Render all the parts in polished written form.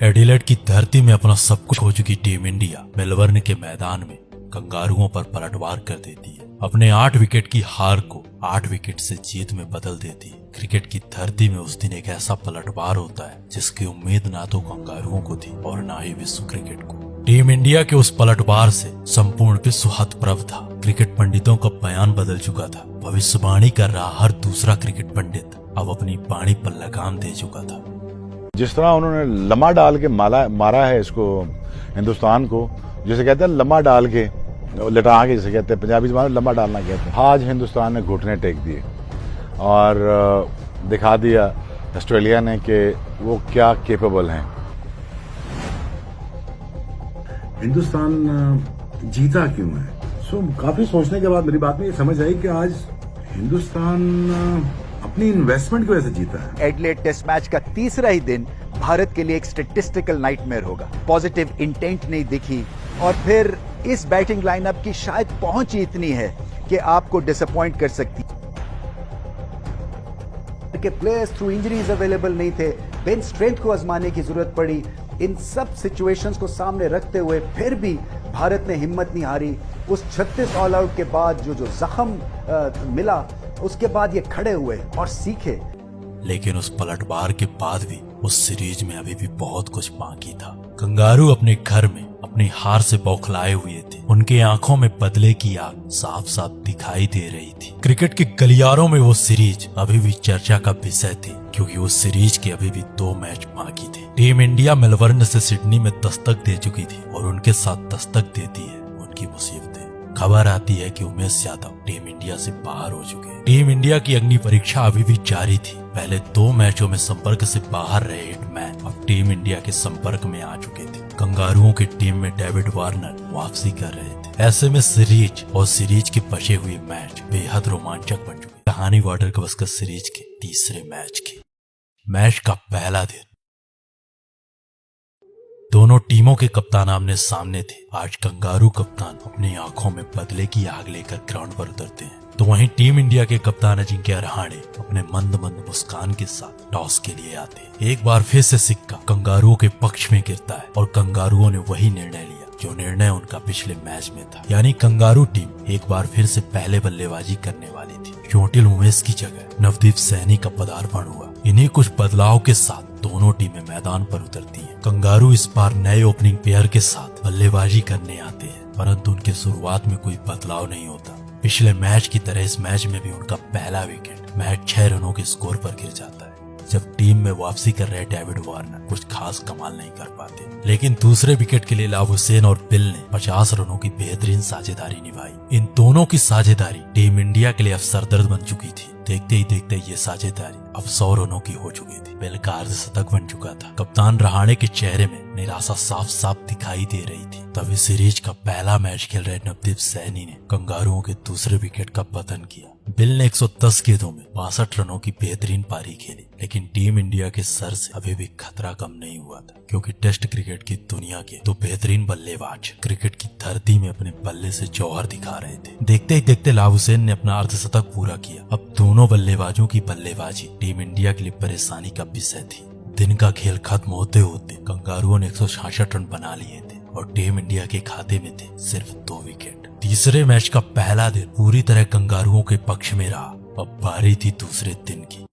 Adelaide की धरती में अपना सब कुछ खो चुकी टीम इंडिया मेलबर्न के मैदान में कंगारुओं पर पलटवार कर देती है। अपने 8 विकेट की हार को 8 विकेट से जीत में बदल देती है। क्रिकेट की धरती में उस दिन एक ऐसा पलटवार होता है जिसकी उम्मीद ना तो कंगारुओं को थी और ना ही विश्व क्रिकेट को। टीम इंडिया के उस पलटवार से संपूर्ण विश्व हतप्रभ था। क्रिकेट पंडितों का बयान बदल चुका था। भविष्यवाणी कर रहा हर दूसरा क्रिकेट पंडित अब अपनी वाणी पर लगाम दे चुका था। जिस तरह उन्होंने लम्हा डाल के मारा है इसको, हिंदुस्तान को, जिसे कहते हैं लम्हा डाल के लटा के, जिसे कहते हैं पंजाबी ज़बान में लम्हा डालना कहते हैं। आज हिंदुस्तान ने घुटने टेक दिए और दिखा दिया ऑस्ट्रेलिया ने कि वो क्या केपेबल हैं। हिंदुस्तान जीता क्यों है? काफी सोचने के बाद मेरी बात में ये समझ आई कि आज हिंदुस्तान अपनी इन्वेस्टमेंट की वजह से जीता है। एडिलेड टेस्ट मैच का तीसरा ही दिन भारत के लिए एक स्टैटिस्टिकल नाइटमेयर होगा। पॉजिटिव इंटेंट नहीं दिखी और फिर इस बैटिंग लाइनअप की शायद पहुंच ही इतनी है कि आपको डिसअपॉइंट कर सकती है। के प्लेयर्स थ्रू इंजरीज अवेलेबल नहीं थे, बेंच स्ट्रेंथ को आजमाने की जरूरत पड़ी। इन सब सिचुएशंस को सामने रखते हुए फिर भी भारत ने हिम्मत नहीं हारी। उस 36 ऑल आउट के बाद जो जख्म मिला, उसके बाद ये खड़े हुए और सीखे। लेकिन उस पलटवार के बाद भी उस सीरीज में अभी भी बहुत कुछ बाकी था। कंगारू अपने घर में अपनी हार से बौखलाए हुए थे। उनके आंखों में बदले की आग साफ साफ दिखाई दे रही थी। क्रिकेट के गलियारों में वो सीरीज अभी भी चर्चा का विषय थी, क्योंकि उस सीरीज के अभी भी 2 मैच बाकी थे। टीम इंडिया मेलबर्न से सिडनी में दस्तक दे चुकी थी और उनके साथ दस्तक देती है उनकी मुसीबतें। खबर आती है कि उमेश यादव टीम इंडिया से बाहर हो चुके हैं। टीम इंडिया की अग्नि परीक्षा अभी भी जारी थी। पहले 2 मैचों में संपर्क से बाहर रहे हिटमैन अब टीम इंडिया के संपर्क में आ चुके थे। कंगारुओं की टीम में डेविड वार्नर वापसी कर रहे थे। ऐसे में सीरीज और सीरीज के बचे हुए मैच बेहद रोमांचक बन चुके। कहानी वाटर गवस्कर सीरीज के तीसरे मैच की। मैच का पहला दिन दोनों टीमों के कप्तान आमने सामने थे। आज कंगारू कप्तान अपनी आंखों में बदले की आग लेकर ग्राउंड पर उतरते हैं, तो वहीं टीम इंडिया के कप्तान अजिंक्य रहाणे अपने मंद मंद मुस्कान के साथ टॉस के लिए आते हैं। एक बार फिर से सिक्का कंगारुओं के पक्ष में गिरता है और कंगारुओं ने वही निर्णय लिया जो निर्णय उनका पिछले मैच में था, यानी कंगारू टीम एक बार फिर से पहले बल्लेबाजी करने वाली थी। चोटिल उमेश की जगह नवदीप सैनी का पदार्पण हुआ। इन्हीं कुछ बदलाव के साथ दोनों टीमें मैदान पर उतरती हैं। कंगारू इस बार नए ओपनिंग पेयर के साथ बल्लेबाजी करने आते हैं, परंतु उनके शुरुआत में कोई बदलाव नहीं होता। पिछले मैच की तरह इस मैच में भी उनका पहला विकेट मैच 6 रनों के स्कोर पर गिर जाता है। जब टीम में वापसी कर रहे डेविड वार्नर कुछ खास कमाल नहीं कर पाते, लेकिन दूसरे विकेट के लिए लाभ हुसैन और बिल ने 50 रनों की बेहतरीन साझेदारी निभाई। इन दोनों की साझेदारी टीम इंडिया के लिए अब सरदर्द बन चुकी थी। देखते ही देखते ये साझेदारी अब 100 रनों की हो चुकी थी। बिल का अर्धशतक बन चुका था। कप्तान रहाणे के चेहरे में निराशा साफ साफ दिखाई दे रही थी। तभी सीरीज का पहला मैच खेल रहे नवदीप सैनी ने कंगारुओं के दूसरे विकेट का पतन किया। बिल ने 110 गेंदों में 62 रनों की बेहतरीन पारी खेली, लेकिन टीम इंडिया के सर से अभी भी खतरा कम नहीं हुआ था, क्योंकि टेस्ट क्रिकेट की दुनिया के 2 बेहतरीन बल्लेबाज क्रिकेट की धरती में अपने बल्ले से जौहर दिखा रहे थे। देखते ही देखते लाभ हुसैन ने अपना अर्धशतक पूरा किया। अब दोनों बल्लेबाजों की बल्लेबाजी टीम इंडिया के लिए परेशानी का विषय थी। दिन का खेल खत्म होते होते कंगारुओं ने 166 रन बना लिए थे और टीम इंडिया के खाते में थे सिर्फ 2 विकेट। तीसरे मैच का पहला दिन पूरी तरह कंगारुओं के पक्ष में रहा। अब बारी थी दूसरे दिन की।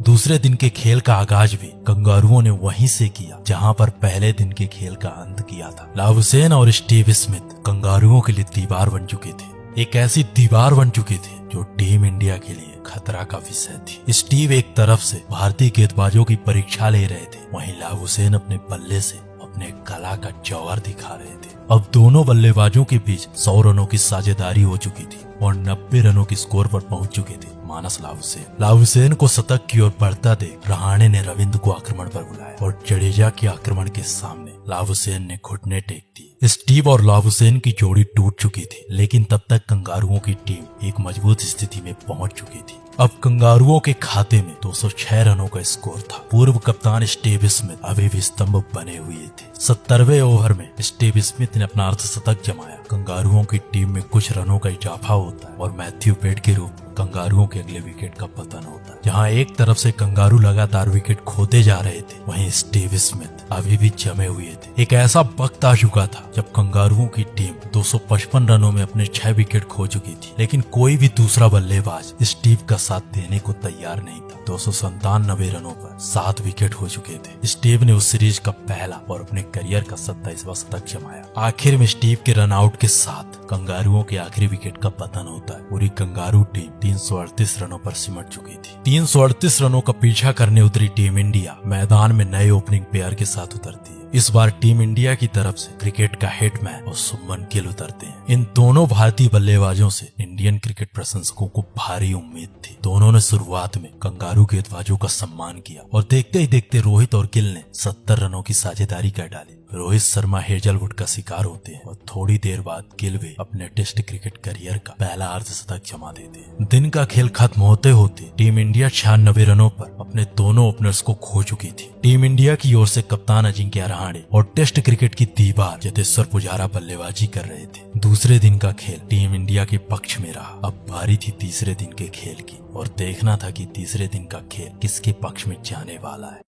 दूसरे दिन के खेल का आगाज भी कंगारुओं ने वहीं से किया जहां पर पहले दिन के खेल का अंत किया था। लाभ हुसैन और स्टीव स्मिथ कंगारुओं के लिए दीवार बन चुके थे। एक ऐसी दीवार बन चुके थे जो टीम इंडिया के लिए खतरा का विषय थी। स्टीव एक तरफ से भारतीय गेंदबाजों की परीक्षा ले रहे थे, वहीं लाभ हुसैन अपने बल्ले से अपने कला का जौहर दिखा रहे थे। अब दोनों बल्लेबाजों के बीच 100 रनों की साझेदारी हो चुकी थी और 90 रनों की स्कोर पर पहुंच चुके थे मानस लाभ हुसैन। लाभ हुसैन को शतक की ओर बढ़ता देख रहाणे ने रविंद्र को आक्रमण पर बुलाया और जडेजा के आक्रमण के सामने लाभ हुसैन ने घुटने टेक दिए। स्टीव और लाभ हुसैन की जोड़ी टूट चुकी थी, लेकिन तब तक कंगारुओं की टीम एक मजबूत स्थिति में पहुंच चुकी थी। अब कंगारुओं के खाते में 206 रनों का स्कोर था। पूर्व कप्तान स्टीव स्मिथ अभी भी स्तंभ बने हुए थे। 70वें ओवर में स्टीव स्मिथ ने अपना अर्धशतक जमाया। कंगारुओं की टीम में कुछ रनों का इजाफा होता है और मैथ्यू पेट के रूप में कंगारुओं के अगले विकेट का पतन होता है। जहां एक तरफ से कंगारू लगातार विकेट खोते जा रहे थे, वहीं स्टीव स्मिथ अभी भी जमे हुए थे। एक ऐसा वक्त आ चुका था जब कंगारुओं की टीम 255 रनों में अपने 6 विकेट खो चुकी थी, लेकिन कोई भी दूसरा बल्लेबाज स्टीव का साथ देने को तैयार नहीं था। 297 रनों पर 7 विकेट हो चुके थे। स्टीव ने उस सीरीज का पहला और अपने करियर का 27वां शतक जमाया। आखिर में स्टीव के रनआउट के साथ कंगारुओं के आखिरी विकेट का पतन होता है। पूरी कंगारू टीम 338 रनों पर सिमट चुकी थी। 338 रनों का पीछा करने उतरी टीम इंडिया मैदान में नए ओपनिंग पेयर के साथ उतरती है। इस बार टीम इंडिया की तरफ से क्रिकेट का हिटमैन और शुभमन गिल उतरते हैं। इन दोनों भारतीय बल्लेबाजों से इंडियन क्रिकेट प्रशंसकों को भारी उम्मीद थी। दोनों ने शुरुआत में कंगारू गेंदबाजों का सम्मान किया और देखते ही देखते रोहित और गिल ने 70 रनों की साझेदारी कर डाली। रोहित शर्मा हेजलवुड का शिकार होते हैं और थोड़ी देर बाद गिल भी अपने टेस्ट क्रिकेट करियर का पहला अर्धशतक जमा देते हैं। दिन का खेल खत्म होते होते टीम इंडिया 96 रनों पर अपने दोनों ओपनर्स को खो चुकी थी। टीम इंडिया की ओर से कप्तान अजिंक्य रहाणे और टेस्ट क्रिकेट की दीवार चेतेश्वर पुजारा बल्लेबाजी कर रहे थे। दूसरे दिन का खेल टीम इंडिया के पक्ष में रहा। अब बारी थी तीसरे दिन के खेल की और देखना था कि तीसरे दिन का खेल किसके पक्ष में जाने वाला है।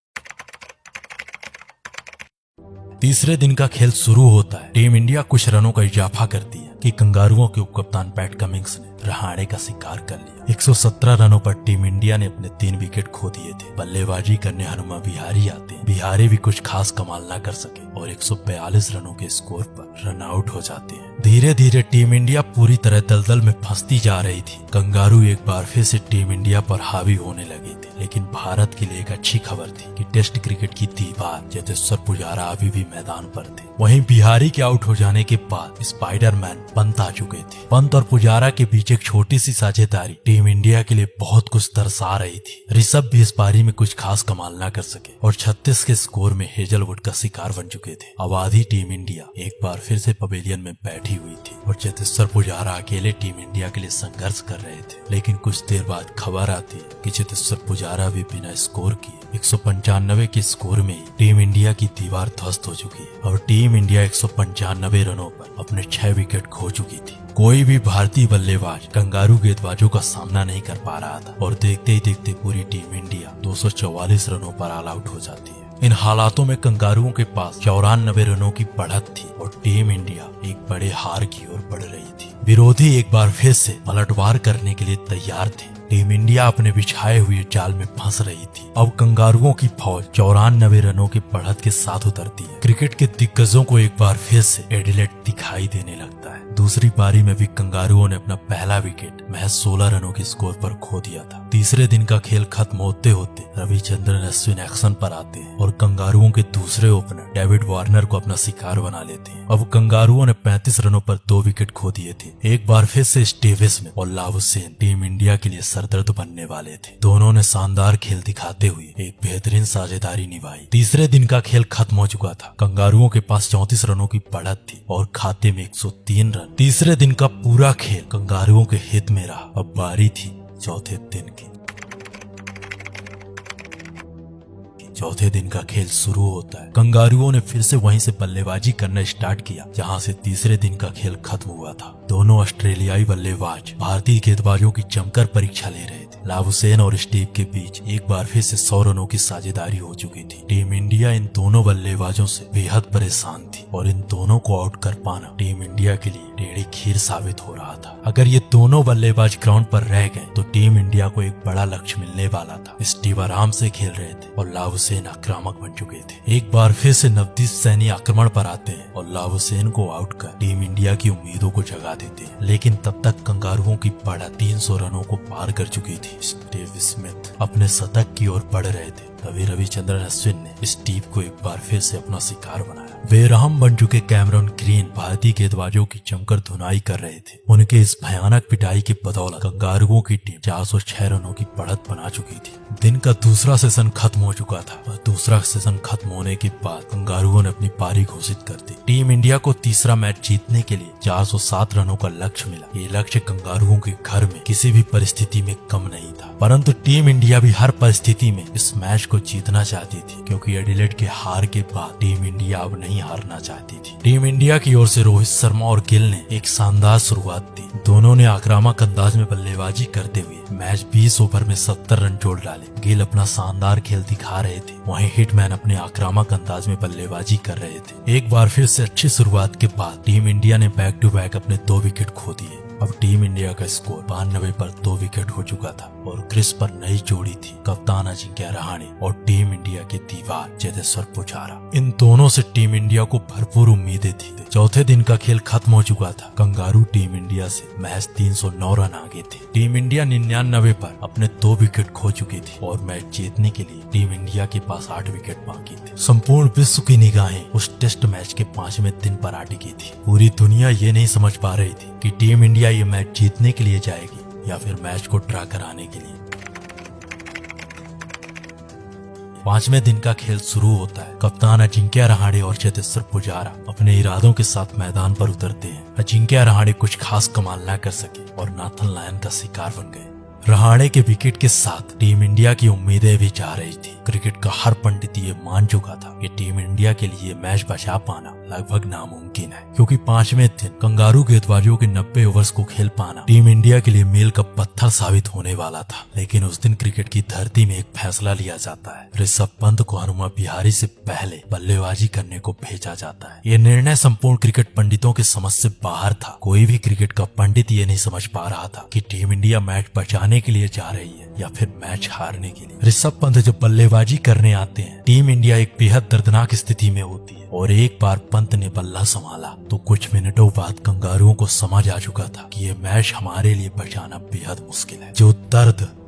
तीसरे दिन का खेल शुरू होता है। टीम इंडिया कुछ रनों का इजाफा करती है कि कंगारुओं के उपकप्तान पैट कमिंग्स ने रहाणे का शिकार कर लिया। 117 रनों पर टीम इंडिया ने अपने 3 विकेट खो दिए थे। बल्लेबाजी करने हनुमा विहारी आते हैं। विहारी भी कुछ खास कमाल न कर सके और 142 रनों के स्कोर पर रन आउट हो जाते हैं। धीरे धीरे टीम इंडिया पूरी तरह दलदल में फंसती जा रही थी। कंगारू एक बार फिर से टीम इंडिया पर हावी होने लगे थे, लेकिन भारत के लिए एक अच्छी खबर थी कि टेस्ट क्रिकेट की दीवार चेतेश्वर पुजारा अभी भी मैदान पर थे। वहीं बिहारी के आउट हो जाने के बाद स्पाइडरमैन पंत आ चुके थे। पंत और पुजारा के बीच एक छोटी सी साझेदारी टीम इंडिया के लिए बहुत कुछ दर्शा रही थी। ऋषभ भी इस पारी में कुछ खास कमाल न कर सके और 36 के स्कोर में हेजलवुड का शिकार बन चुके थे। अब आधी टीम इंडिया एक बार फिर से पवेलियन में बैठी हुई थी और चेतेश्वर पुजारा अकेले टीम इंडिया के लिए संघर्ष कर रहे थे। लेकिन कुछ देर बाद खबर आती है कि चेतेश्वर पुजारा भी बिना स्कोर किए 195 के स्कोर में टीम इंडिया की दीवार ध्वस्त हो चुकी है और टीम इंडिया 195 रनों पर अपने 6 विकेट खो चुकी थी। कोई भी भारतीय बल्लेबाज कंगारू गेंदबाजों का सामना नहीं कर पा रहा था और देखते ही देखते पूरी टीम इंडिया 244 रनों पर ऑल आउट हो जाती है। इन हालातों में कंगारुओं के पास 94 रनों की बढ़त थी और टीम इंडिया एक बड़े हार की ओर बढ़ रही थी। विरोधी एक बार फिर से पलटवार करने के लिए तैयार थे। टीम इंडिया अपने बिछाए हुए जाल में फंस रही थी। अब कंगारुओं की फौज 94 रनों की बढ़त के साथ उतरती है। क्रिकेट के दिग्गजों को एक बार फिर से एडिलेड दिखाई देने लगता है। दूसरी पारी में भी कंगारुओं ने अपना पहला विकेट महज 16 रनों के स्कोर पर खो दिया था। तीसरे दिन का खेल खत्म होते होते रविचंद्रन अश्विन एक्शन पर आते हैं और कंगारुओं के दूसरे ओपनर डेविड वार्नर को अपना शिकार बना लेते हैं। अब कंगारुओं ने 35 रनों पर 2 विकेट खो दिए थे। एक बार फिर से स्टीव स्मिथ और लावुसेन टीम इंडिया के लिए सरदर्द बनने वाले थे। दोनों ने शानदार खेल दिखाते हुए एक बेहतरीन साझेदारी निभाई। तीसरे दिन का खेल खत्म हो चुका था। कंगारुओं के पास 34 रनों की बढ़त थी और खाते में 103 रन। तीसरे दिन का पूरा खेल कंगारुओं के हित में रहा। अब बारी थी चौथे दिन की। चौथे दिन का खेल शुरू होता है। कंगारुओं ने फिर से वहीं से बल्लेबाजी करना स्टार्ट किया जहां से तीसरे दिन का खेल खत्म हुआ था। दोनों ऑस्ट्रेलियाई बल्लेबाज भारतीय गेंदबाजों की जमकर परीक्षा ले रहे थे। लावुसेन और स्टीव के बीच एक बार फिर से 100 रनों की साझेदारी हो चुकी थी। टीम इंडिया इन दोनों बल्लेबाजों से बेहद परेशान थी और इन दोनों को आउट कर पाना टीम इंडिया के लिए टेढ़ी खीर साबित हो रहा था। अगर ये दोनों बल्लेबाज ग्राउंड पर रह गए तो टीम इंडिया को एक बड़ा लक्ष्य मिलने वाला था। स्टीव आराम से खेल रहे थे और लावुसेन आक्रामक बन चुके थे। एक बार फिर से नवदीप सैनी आक्रमण पर आते हैं और लावुसेन को आउट कर टीम इंडिया की उम्मीदों को जगा देते हैं। लेकिन तब तक कंगारुओं की बढ़त 300 रनों को पार कर चुकी थी। स्टीव स्मिथ अपने शतक की ओर बढ़ रहे थे तभी रविचंद्रन अश्विन ने स्टीव को एक बार फिर से अपना शिकार बनाया। बेरहम बन चुके कैमरन ग्रीन भारतीय गेंदबाजों की जमकर धुनाई कर रहे थे। उनके इस भयानक पिटाई की बदौलत कंगारुओं की टीम 406 रनों की बढ़त बना चुकी थी। दिन का दूसरा सेशन खत्म हो चुका था और दूसरा सेशन खत्म होने के बाद कंगारुओं ने अपनी पारी घोषित कर दी। टीम इंडिया को तीसरा मैच जीतने के लिए 407 रनों का लक्ष्य मिला। ये लक्ष्य कंगारुओं के घर में किसी भी परिस्थिति में कम नहीं था, परंतु टीम इंडिया भी हर परिस्थिति में इस मैच को जीतना चाहती थी, क्योंकि एडिलेड के हार के बाद टीम इंडिया अब नहीं हारना चाहती थी। टीम इंडिया की ओर से रोहित शर्मा और गिल ने एक शानदार शुरुआत दी। दोनों ने आक्रामक अंदाज में बल्लेबाजी करते हुए मैच 20 ओवर में 70 रन जोड़ डाले। गिल अपना शानदार खेल दिखा रहे थे, वहीं हिटमैन अपने आक्रामक अंदाज में बल्लेबाजी कर रहे थे। एक बार फिर से अच्छी शुरुआत के बाद टीम इंडिया ने बैक टू बैक अपने 2 विकेट खो दिए। अब टीम इंडिया का स्कोर 92 पर 2 विकेट हो चुका था और क्रीज पर नई जोड़ी थी कप्तान अजिंक्य रहाणे और टीम इंडिया के दीवार चेतेश्वर पुजारा। इन दोनों से टीम इंडिया को भरपूर उम्मीदें थी। चौथे दिन का खेल खत्म हो चुका था। कंगारू टीम इंडिया से महज 309 रन आगे थे। टीम इंडिया 99 पर अपने 2 विकेट खो चुकी थी और मैच जीतने के लिए टीम इंडिया के पास 8 विकेट बाकी थे। संपूर्ण विश्व की निगाहें उस टेस्ट मैच के 5वें दिन पर आ टिकी थी। पूरी दुनिया ये नहीं समझ पा रही थी कि टीम इंडिया ये मैच जीतने के लिए जाएगी या फिर मैच को ड्रा कराने के लिए। 5वें दिन का खेल शुरू होता है। कप्तान अजिंक्य रहाणे और चेतेश्वर पुजारा अपने इरादों के साथ मैदान पर उतरते हैं। अजिंक्य रहाणे कुछ खास कमाल न कर सके और नाथन लायन का शिकार बन गए। रहाणे के विकेट के साथ टीम इंडिया की उम्मीदें भी जा रही थी। क्रिकेट का हर पंडित ये मान चुका था कि टीम इंडिया के लिए मैच बचा पाना लगभग नामुमकिन है, क्योंकि 5वें दिन कंगारू गेंदबाजों के 90 ओवर्स को खेल पाना टीम इंडिया के लिए मील का पत्थर साबित होने वाला था। लेकिन उस दिन क्रिकेट की धरती में एक फैसला लिया जाता है। ऋषभ पंत को हनुमा विहारी से पहले बल्लेबाजी करने को भेजा जाता है। ये निर्णय संपूर्ण क्रिकेट पंडितों की समझ से बाहर था। कोई भी क्रिकेट का पंडित ये नहीं समझ पा रहा था कि टीम इंडिया मैच बचाने के लिए जा रही है या फिर मैच हारने के लिए। ऋषभ पंत जब बल्लेबाजी करने आते हैं, टीम इंडिया एक बेहद दर्दनाक स्थिति में होती है और एक बार पंत ने बल्ला संभाला तो कुछ मिनटों बाद कंगारुओं को समझ आ चुका था कि ये मैच हमारे लिए बचाना बेहद मुश्किल है।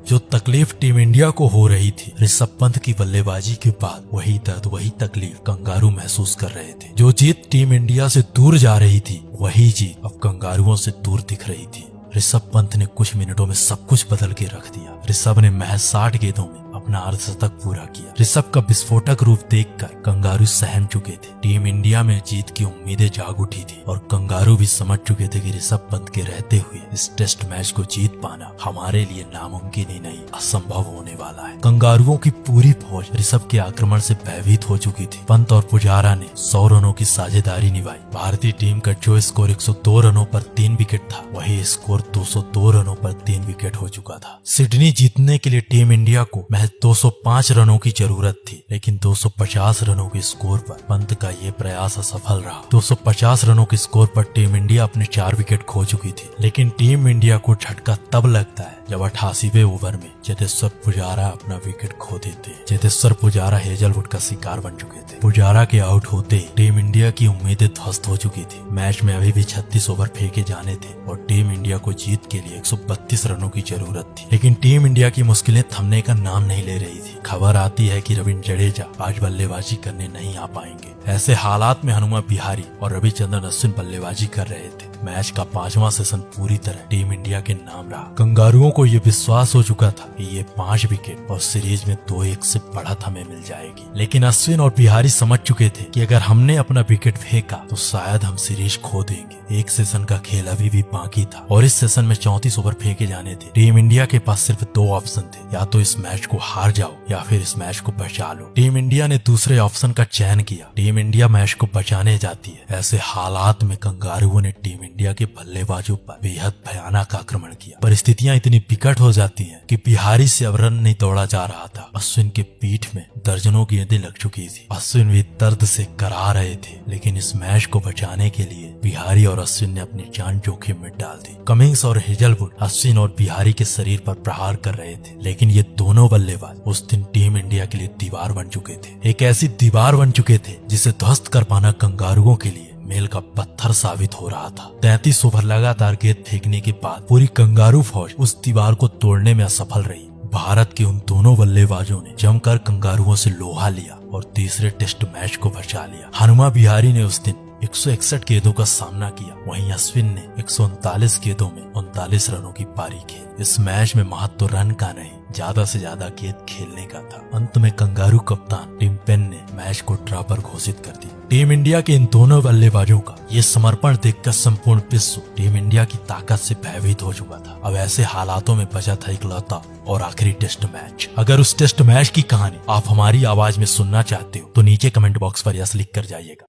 जो तकलीफ टीम इंडिया को हो रही थी, ऋषभ पंत की बल्लेबाजी के बाद वही दर्द वही तकलीफ कंगारू महसूस कर रहे थे। जो जीत टीम इंडिया से दूर जा रही थी, वही जीत अब कंगारुओं से दूर दिख रही थी। ऋषभ पंत ने कुछ मिनटों में सब कुछ बदल के रख दिया। ऋषभ ने महज 60 गेंदों में अपना अर्धशतक पूरा किया। ऋषभ का विस्फोटक रूप देखकर कंगारू सहम चुके थे। टीम इंडिया में जीत की उम्मीदें जाग उठी थी और कंगारू भी समझ चुके थे कि ऋषभ पंत के रहते हुए इस टेस्ट मैच को जीत पाना हमारे लिए नामुमकिन ही नहीं, असंभव होने वाला है। कंगारुओं की पूरी फौज ऋषभ के आक्रमण से भयभीत हो चुकी थी। पंत और पुजारा ने 100 रनों की साझेदारी निभाई। भारतीय टीम का जो स्कोर 102 रनों पर 3 विकेट था, वही स्कोर 202 रनों पर 3 विकेट हो चुका था। सिडनी जीतने के लिए टीम इंडिया को महज 205 रनों की जरूरत थी, लेकिन 250 रनों के स्कोर पर पंत का ये प्रयास असफल रहा। 250 रनों के स्कोर पर टीम इंडिया अपने 4 विकेट खो चुकी थी। लेकिन टीम इंडिया को झटका तब लगता है जब 88वें ओवर में चेतेश्वर पुजारा अपना विकेट खो देते हैं। चेतेश्वर पुजारा हेजलवुड का शिकार बन चुके थे। पुजारा के आउट होते ही टीम इंडिया की उम्मीदें ध्वस्त हो चुकी थी। मैच में अभी भी 36 ओवर फेंके जाने थे और टीम इंडिया को जीत के लिए 132 रनों की जरूरत थी। लेकिन टीम इंडिया की मुश्किलें थमने का नाम नहीं ले रही थी। खबर आती है कि रविंद्र जडेजा आज बल्लेबाजी करने नहीं आ पाएंगे। ऐसे हालात में हनुमा विहारी और रविचंद्रन अश्विन बल्लेबाजी कर रहे थे। मैच का 5वां सेशन पूरी तरह टीम इंडिया के नाम रहा। कंगारुओं को ये विश्वास हो चुका था कि ये 5 विकेट और सीरीज में 2-1 से बढ़त हमें मिल जाएगी। लेकिन अश्विन और विहारी समझ चुके थे कि अगर हमने अपना विकेट फेंका तो शायद हम सीरीज खो देंगे। एक सेशन का खेल अभी भी बाकी था और इस सेशन में 34 ओवर फेंके जाने थे। टीम इंडिया के पास सिर्फ 2 ऑप्शन थे, या तो इस मैच को हार जाओ या फिर इस मैच को बचा लो। टीम इंडिया ने दूसरे ऑप्शन का चयन किया। टीम इंडिया मैच को बचाने जाती है। ऐसे हालात में कंगारुओं ने टीम इंडिया के बल्लेबाजों पर बेहद भयानक आक्रमण किया। परिस्थितियां इतनी विकट हो जाती हैं कि बिहारी से अब रन नहीं तोड़ा जा रहा था। अश्विन के पीठ में दर्जनों गेंदें लग चुकी थी। अश्विन भी दर्द से करा रहे थे, लेकिन इस मैच को बचाने के लिए बिहारी और अश्विन ने अपनी जान जोखिम में डाल दी। कमिंग्स और हेजलवुड अश्विन और बिहारी के शरीर पर प्रहार कर रहे थे, लेकिन ये दोनों बल्लेबाज उस दिन टीम इंडिया के लिए दीवार बन चुके थे। एक ऐसी दीवार बन चुके थे जिसे ध्वस्त कर पाना कंगारुओं के लिए मील का पत्थर साबित हो रहा था। 33 ओवर लगातार गेंद फेंकने के बाद पूरी कंगारू फौज उस दीवार को तोड़ने में असफल रही। भारत के उन दोनों बल्लेबाजों ने जमकर कंगारुओं से लोहा लिया और तीसरे टेस्ट मैच को बचा लिया। हनुमा विहारी ने उस दिन 161 गेंदों का सामना किया। वहीं अश्विन ने 139 गेंदों में 39 रनों की पारी खेली। इस मैच में महत्व रन का नहीं, ज्यादा से ज्यादा गेंद खेलने का था। अंत में कंगारू कप्तान टिम पेन ने मैच को ड्रॉ पर घोषित कर दिया। टीम इंडिया के इन दोनों बल्लेबाजों का ये समर्पण देखकर संपूर्ण विश्व टीम इंडिया की ताकत से भयभीत हो चुका था। अब ऐसे हालातों में बचा था इकलौता और आखिरी टेस्ट मैच। अगर उस टेस्ट मैच की कहानी आप हमारी आवाज में सुनना चाहते हो तो नीचे कमेंट बॉक्स पर यस लिख कर जाइएगा।